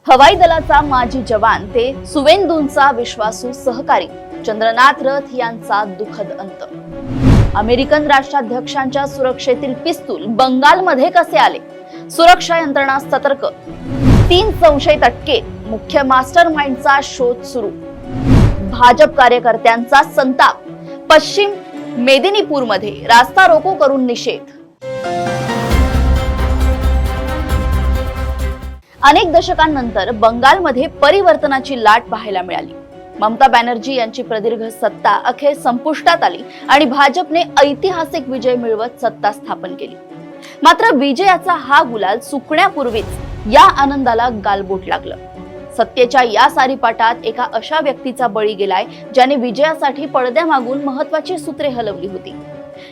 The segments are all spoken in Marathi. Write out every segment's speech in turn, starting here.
हवाई दलाचा माजी जवान ते सुवेंदूंचा विश्वासू सहकारी चंद्रनाथ रथ यांचा दुःखद अंत। अमेरिकन राष्ट्राध्यक्षांच्या सुरक्षेतील पिस्तूल बंगालमध्ये कसे आले? सुरक्षा यंत्रणा सतर्क, 3 संशयित अटकेत, मुख्य मास्टरमाइंडचा शोध सुरू। भाजप कार्यकर्त्यांचा संताप, पश्चिम मेदिनीपूरमध्ये रास्ता रोको करून निषेध। अनेक दशकांनंतर बंगालमध्ये परिवर्तनाची लाट पाहायला मिळाली। ममता बॅनर्जी यांची प्रदीर्घ सत्ता अखेर संपुष्टात आली आणि भाजपने ऐतिहासिक विजय मिळवत सत्ता स्थापन केली। मात्र विजयाचा हा गुलाल सुकण्यापूर्वीच या आनंदाला गालबोट लागलं। सत्तेच्या या सारीपाटात एका अशा व्यक्तीचा बळी गेलाय ज्याने विजयासाठी पडद्यामागून महत्त्वाची सूत्रे हलवली होती।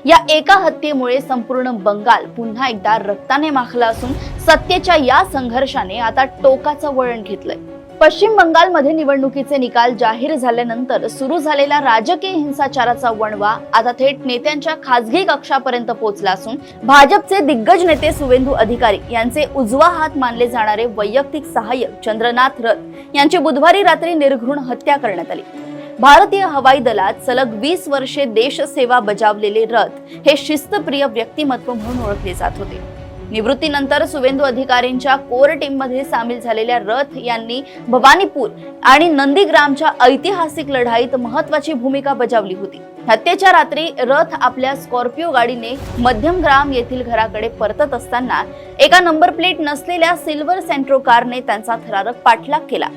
या एका हत्येमुळे संपूर्ण बंगाल पुन्हा एकदा रक्ताने माखला असून सत्तेच्या या संघर्षाने आता टोकाचं वळण घेतलंय। पश्चिम बंगालमध्ये निवडणुकीचे निकाल जाहीर झाल्यानंतर सुरू झालेला राजकीय हिंसाचाराचा वणवा आता थेट नेत्यांच्या खासगी कक्षापर्यंत पोहोचला असून भाजपचे दिग्गज नेते सुवेंदू अधिकारी यांचे उजवा हात मानले जाणारे वैयक्तिक सहाय्यक चंद्रनाथ रथ यांची बुधवारी रात्री निर्घृण हत्या करण्यात आली। भारतीय हवाई दलात सलग 20 वर्षे देशसेवा बजावलेले रथ हे शिस्तप्रिय व्यक्तिमत्व म्हणून ओळखले जात होते। निवृत्तीनंतर सुवेंदू अधिकारींच्या कोर टीममध्ये सामील झालेल्या रथ यांनी भवानीपूर आणि नंदीग्रामच्या ऐतिहासिक लढाईत महत्त्वाची भूमिका बजावली होती। हत्येच्या रात्री रथ आपल्या स्कॉर्पिओ गाडीने मध्यमग्राम येथील घराकडे परतत असताना एका नंबर प्लेट नसलेल्या सिल्वर सेंट्रो कारने त्यांचा थरारक पाठलाग केला।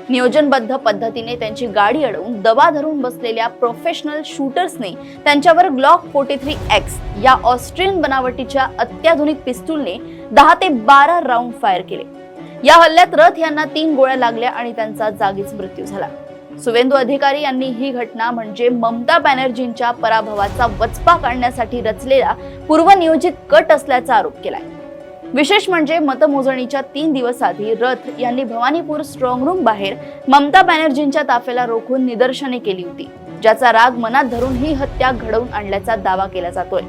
नियोजनबद्ध पद्धतीने त्यांची गाडी अडवून दबा धरून बसलेल्या प्रोफेशनल शूटर्सने त्यांच्यावर ग्लॉक 43X या ऑस्ट्रियन बनावटीच्या अत्याधुनिक पिस्तूलने 10 ते 12 राऊंड फायर केले। या हल्ल्यात रथ यांना 3 गोळ्या लागल्या आणि त्यांचा जागीच मृत्यू झाला। सुवेंदू अधिकारी यांनी ही घटना म्हणजे ममता बॅनर्जींच्या पराभवाचा वचपा काढण्यासाठी रचलेला पूर्वनियोजित कट असल्याचा आरोप केलाय। विशेष म्हणजे मतमोजणीच्या 3 दिवस आधी रथ यांनी भवानीपूर स्ट्रॉंग रूम बाहेर ममता बॅनर्जींच्या ताफ्याला रोखून निदर्शने केली होती, ज्याचा राग मनात धरून ही हत्या घडवून आणल्याचा दावा केला जातोय।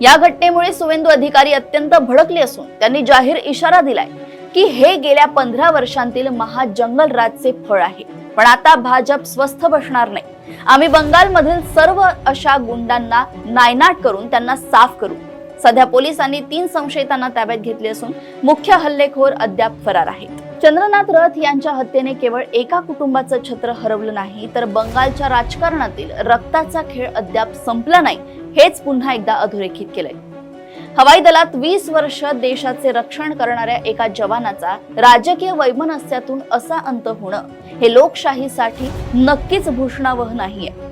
या घटनेमुळे सुवेंदू अधिकारी अत्यंत भडकले असून त्यांनी जाहीर इशारा दिलाय की हे गेल्या 15 वर्षांतील महाजंगल राजचे फळ आहे, पण आता भाजप स्वस्थ बसणार नाही। आम्ही बंगालमधील सर्व अशा गुंडांना नायनाट करून त्यांना साफ करू। सध्या पोलिसांनी 3 संशयितांना ताब्यात घेतले असून मुख्य हल्लेखोर अद्याप फरार आहेत। चंद्रनाथ रथ यांच्या हत्येने केवळ एका कुटुंबाचं छत्र हरवलं नाही, तर बंगालच्या राजकारणातील रक्ताचा खेळ अद्याप संपला नाही हेच पुन्हा एकदा अधोरेखित केलंय। हवाई दलात 20 वर्ष देशाचे रक्षण करणाऱ्या एका जवानाचा राजकीय वैमनस्यातून असा अंत होणं हे लोकशाहीसाठी नक्कीच भूषणावह नाहीये।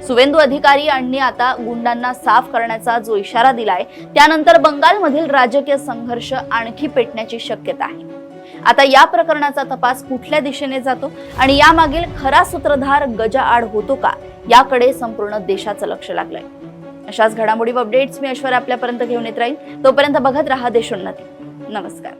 सुवेंदू अधिकारी यांनी आता गुंडांना साफ करण्याचा जो इशारा दिलाय त्यानंतर बंगालमधील राजकीय संघर्ष आणखी पेटण्याची शक्यता आहे। आता या प्रकरणाचा तपास कुठल्या दिशेने जातो आणि यामागील खरा सूत्रधार गजाआड होतो का, याकडे संपूर्ण देशाचं लक्ष लागलंय। अशाच घडामोडी व अपडेट्स मी ऐश्वर्या आपल्यापर्यंत घेऊन येत राहील। तोपर्यंत बघत रहा देशोन्नती। नमस्कार।